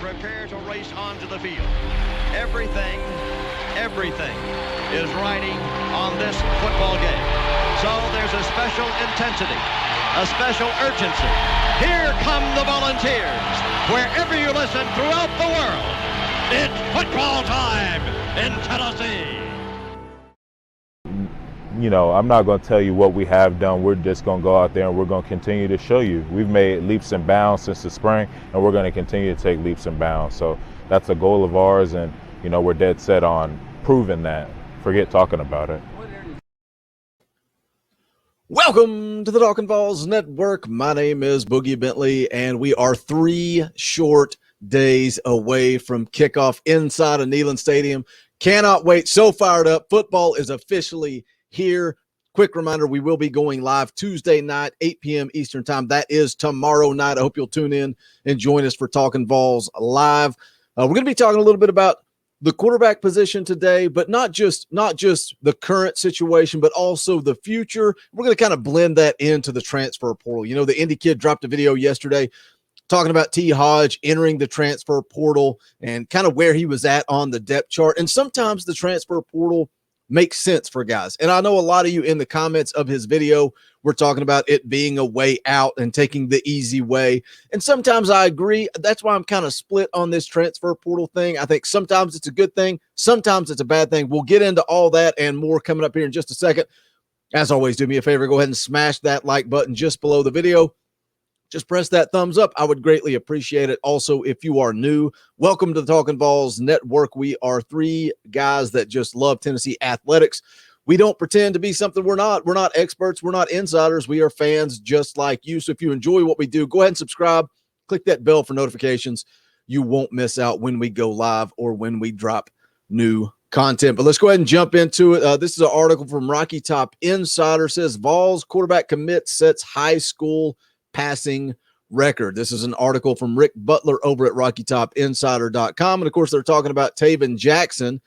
prepare to race onto the field. Everything is riding on this football game. So there's a special intensity, a special urgency. Here come the Volunteers. Wherever you listen throughout the world, it's football time in Tennessee. You know, I'm not going to tell you what we have done. We're just going to go out there and we're going to continue to show you. We've made leaps and bounds since the spring, and we're going to continue to take leaps and bounds. So that's a goal of ours, and, you know, we're dead set on proving that. Forget talking about it. Welcome to the Talkin VAWLS Network. My name is Boogie Bentley, and we are 3 short days away from kickoff inside of Neyland Stadium. Cannot wait. So fired up. Football is officially here. Quick reminder, we will be going live Tuesday night, 8 p.m. Eastern time. That is tomorrow night. I hope you'll tune in and join us for Talkin VAWLS Live. We're going to be talking a little bit about the quarterback position today, but not just the current situation, but also the future. We're going to kind of blend that into the transfer portal. You know, the Indy Kid dropped a video yesterday talking about T. Hodge entering the transfer portal and kind of where he was at on the depth chart. And sometimes the transfer portal makes sense for guys. And I know a lot of you in the comments of his video were talking about it being a way out and taking the easy way. And sometimes I agree. That's why I'm kind of split on this transfer portal thing. I think sometimes it's a good thing. Sometimes it's a bad thing. We'll get into all that and more coming up here in just a second. As always, do me a favor. Go ahead and smash that like button just below the video. Just press that thumbs up. I would greatly appreciate it. Also, if you are new, welcome to the Talkin VAWLS Network. We are 3 guys that just love Tennessee athletics. We don't pretend to be something we're not. We're not experts. We're not insiders. We are fans just like you. So if you enjoy what we do, go ahead and subscribe. Click that bell for notifications. You won't miss out when we go live or when we drop new content. But let's go ahead and jump into it. This is an article from Rocky Top Insider. It says VAWLS quarterback commit sets high school passing record. This is an article from Rick Butler over at RockyTopInsider.com. And of course, they're talking about Tayven Jackson,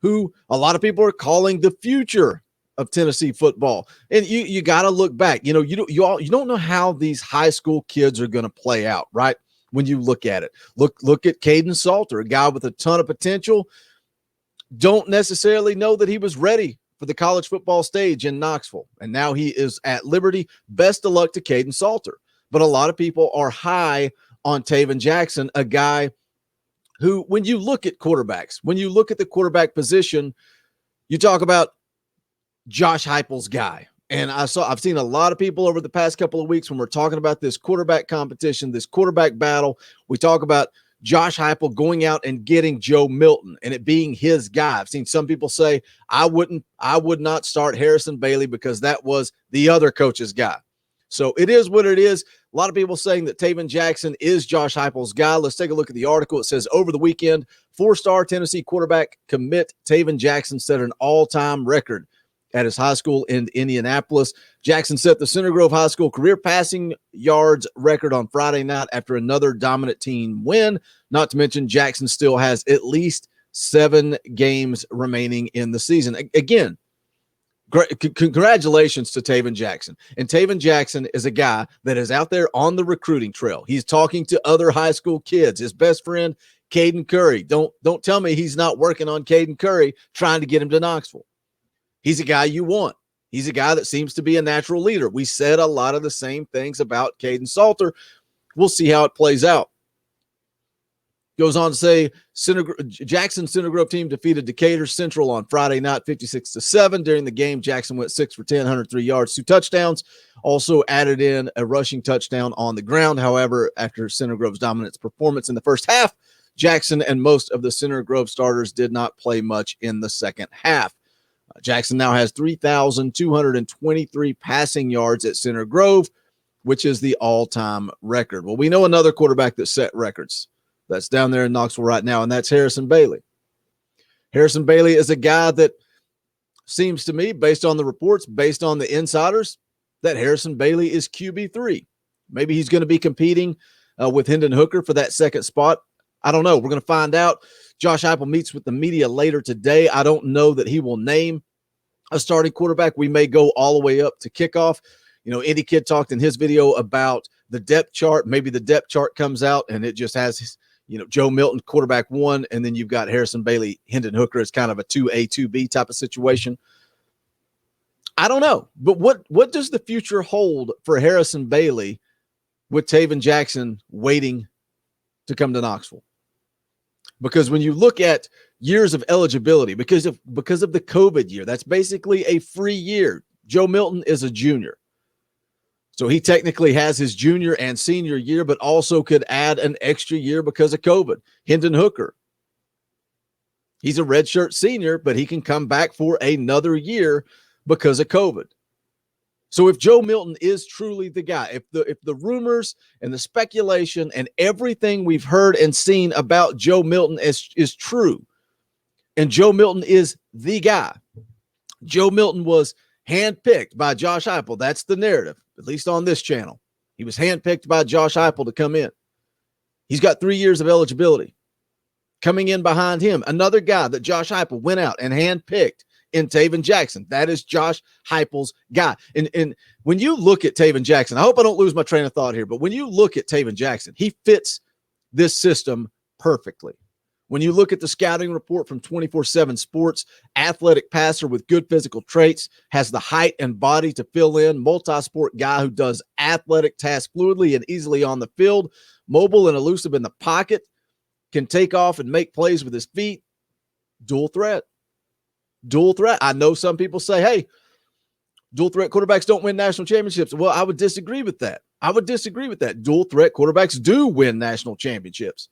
who a lot of people are calling the future of Tennessee football. And you got to look back. You know, you don't know how these high school kids are going to play out, right? When you look at it, look at Caden Salter, a guy with a ton of potential. Don't necessarily know that he was ready for the college football stage in Knoxville. And now he is at Liberty. Best of luck to Caden Salter. But a lot of people are high on Tayven Jackson, a guy who, when you look at quarterbacks, when you look at the quarterback position, you talk about Josh Heupel's guy. And I've seen a lot of people over the past couple of weeks when we're talking about this quarterback competition, this quarterback battle, we talk about Josh Heupel going out and getting Joe Milton and it being his guy. I've seen some people say, I would not start Harrison Bailey because that was the other coach's guy. So it is what it is. A lot of people saying that Tayven Jackson is Josh Heupel's guy. Let's take a look at the article. It says, over the weekend, 4-star Tennessee quarterback commit Tayven Jackson set an all-time record at his high school in Indianapolis. Jackson set the Center Grove High School career passing yards record on Friday night after another dominant team win. Not to mention, Jackson still has at least 7 games remaining in the season. Again, congratulations to Tayven Jackson. And Tayven Jackson is a guy that is out there on the recruiting trail. He's talking to other high school kids. His best friend, Caden Curry. Don't tell me he's not working on Caden Curry, trying to get him to Knoxville. He's a guy you want. He's a guy that seems to be a natural leader. We said a lot of the same things about Caden Salter. We'll see how it plays out. Goes on to say, Jackson's Center Grove team defeated Decatur Central on Friday night, 56-7. During the game, Jackson went 6 for 10, 103 yards, 2 touchdowns. Also added in a rushing touchdown on the ground. However, after Center Grove's dominant performance in the first half, Jackson and most of the Center Grove starters did not play much in the second half. Jackson now has 3,223 passing yards at Center Grove, which is the all-time record. Well, we know another quarterback that set records that's down there in Knoxville right now, and that's Harrison Bailey. Harrison Bailey is a guy that seems to me, based on the reports, based on the insiders, that Harrison Bailey is QB3. Maybe he's going to be competing with Hendon Hooker for that second spot. I don't know. We're going to find out. Josh Heupel meets with the media later today. I don't know that he will name a starting quarterback. We may go all the way up to kickoff. You know, Indy Kid talked in his video about the depth chart. Maybe the depth chart comes out and it just has Joe Milton, quarterback 1, and then you've got Harrison Bailey, Hendon Hooker as kind of a 2A, 2B type of situation. I don't know. But what does the future hold for Harrison Bailey with Tayven Jackson waiting to come to Knoxville? Because when you look at years of eligibility, because of the COVID year, that's basically a free year. Joe Milton is a junior. So he technically has his junior and senior year, but also could add an extra year because of COVID. Hendon Hooker, he's a redshirt senior, but he can come back for another year because of COVID. So if Joe Milton is truly the guy, if the rumors and the speculation and everything we've heard and seen about Joe Milton is true, and Joe Milton is the guy, Joe Milton was handpicked by Josh Heupel. That's the narrative, at least on this channel. He was handpicked by Josh Heupel to come in. He's got 3 years of eligibility. Coming in behind him, another guy that Josh Heupel went out and handpicked in Tayven Jackson. That is Josh Heupel's guy. And when you look at Tayven Jackson, I hope I don't lose my train of thought here, but when you look at Tayven Jackson, he fits this system perfectly. When you look at the scouting report from 24/7 Sports, athletic passer with good physical traits, has the height and body to fill in, multi-sport guy who does athletic tasks fluidly and easily on the field, mobile and elusive in the pocket, can take off and make plays with his feet, dual threat. Dual threat. I know some people say, hey, dual threat quarterbacks don't win national championships. Well, I would disagree with that. Dual threat quarterbacks do win national championships.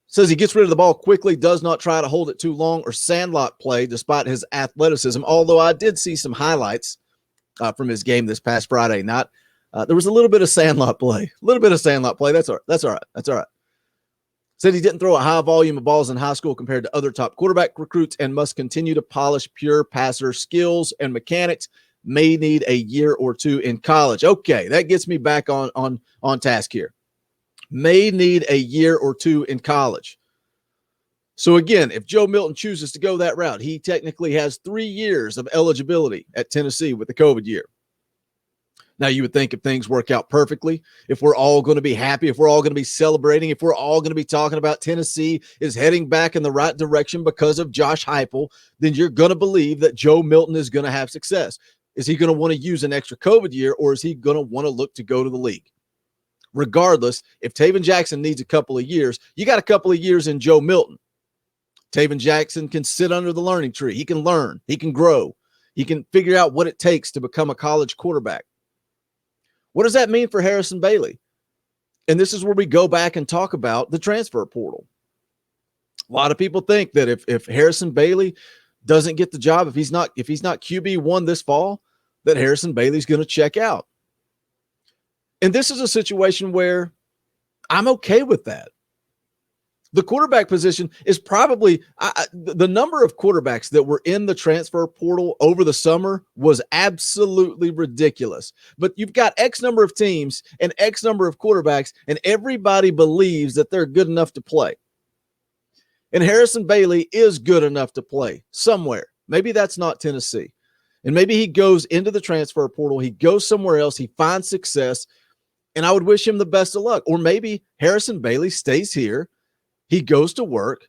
Says he gets rid of the ball quickly, does not try to hold it too long or sandlot play despite his athleticism. Although I did see some highlights from his game this past Friday night. There was a little bit of sandlot play. That's all right. Said he didn't throw a high volume of balls in high school compared to other top quarterback recruits and must continue to polish pure passer skills and mechanics. May need a year or two in college. Okay, that gets me back on task here. May need a year or two in college. So again, if Joe Milton chooses to go that route, he technically has 3 years of eligibility at Tennessee with the COVID year. Now, you would think if things work out perfectly, if we're all going to be happy, if we're all going to be celebrating, if we're all going to be talking about Tennessee is heading back in the right direction because of Josh Heupel, then you're going to believe that Joe Milton is going to have success. Is he going to want to use an extra COVID year, or is he going to want to look to go to the league? Regardless, if Tayven Jackson needs a couple of years, you got a couple of years in Joe Milton. Tayven Jackson can sit under the learning tree. He can learn. He can grow. He can figure out what it takes to become a college quarterback. What does that mean for Harrison Bailey? And this is where we go back and talk about the transfer portal. A lot of people think that if Harrison Bailey doesn't get the job, if he's not QB1 this fall, that Harrison Bailey's going to check out. And this is a situation where I'm okay with that. The quarterback position is probably the number of quarterbacks that were in the transfer portal over the summer was absolutely ridiculous. But you've got X number of teams and X number of quarterbacks, and everybody believes that they're good enough to play. And Harrison Bailey is good enough to play somewhere. Maybe that's not Tennessee. And maybe he goes into the transfer portal. He goes somewhere else. He finds success. And I would wish him the best of luck. Or maybe Harrison Bailey stays here. He goes to work,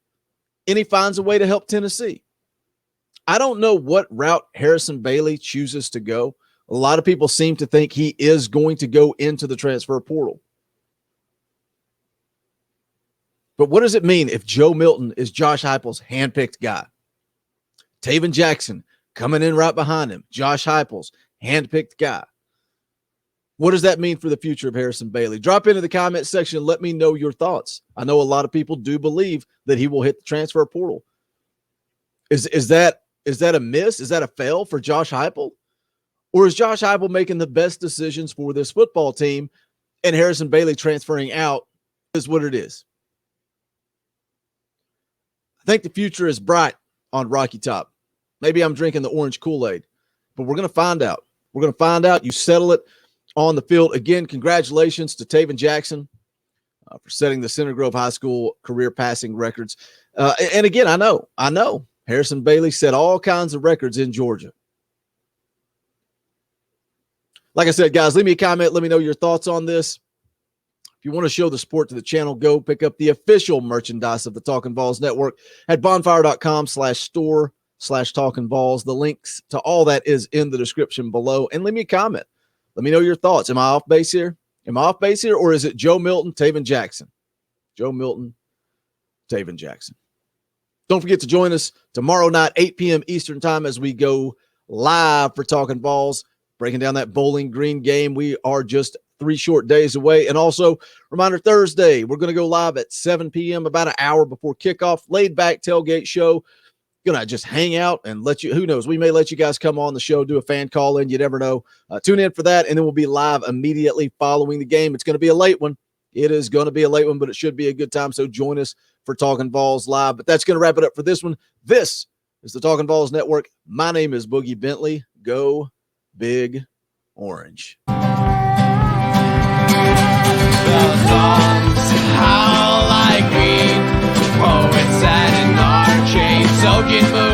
and he finds a way to help Tennessee. I don't know what route Harrison Bailey chooses to go. A lot of people seem to think he is going to go into the transfer portal. But what does it mean if Joe Milton is Josh Heupel's handpicked guy? Tayven Jackson coming in right behind him, Josh Heupel's handpicked guy. What does that mean for the future of Harrison Bailey? Drop into the comment section and let me know your thoughts. I know a lot of people do believe that he will hit the transfer portal. Is that a miss? Is that a fail for Josh Heupel? Or is Josh Heupel making the best decisions for this football team, and Harrison Bailey transferring out is what it is? I think the future is bright on Rocky Top. Maybe I'm drinking the orange Kool-Aid, but we're going to find out. We're going to find out. You settle it on the field. Again, congratulations to Tayven Jackson for setting the Center Grove High School career passing records. And again, I know Harrison Bailey set all kinds of records in Georgia. Like I said, guys, leave me a comment. Let me know your thoughts on this. If you want to show the support to the channel, go pick up the official merchandise of the Talkin' VAWLS Network at bonfire.com/store/Talkin' VAWLS. The links to all that is in the description below. And leave me a comment. Let me know your thoughts. Am I off base here? Or is it Joe Milton, Tayven Jackson? Joe Milton, Tayven Jackson. Don't forget to join us tomorrow night, 8 p.m. Eastern time, as we go live for Talkin' VAWLS, breaking down that Bowling Green game. We are just 3 short days away. And also, reminder, Thursday, we're going to go live at 7 p.m., about an hour before kickoff. Laid back tailgate show. Going to just hang out and let you, who knows, we may let you guys come on the show, do a fan call in. You never know. Tune in for that, and then we'll be live immediately following the game. It's going to be a late one. It is going to be a late one, but it should be a good time. So join us for Talkin' VAWLS Live. But that's going to wrap it up for this one. This is the Talkin' VAWLS Network. My name is Boogie Bentley. Go Big Orange. The songs howl like me, poets sat in our chains, soaking mood.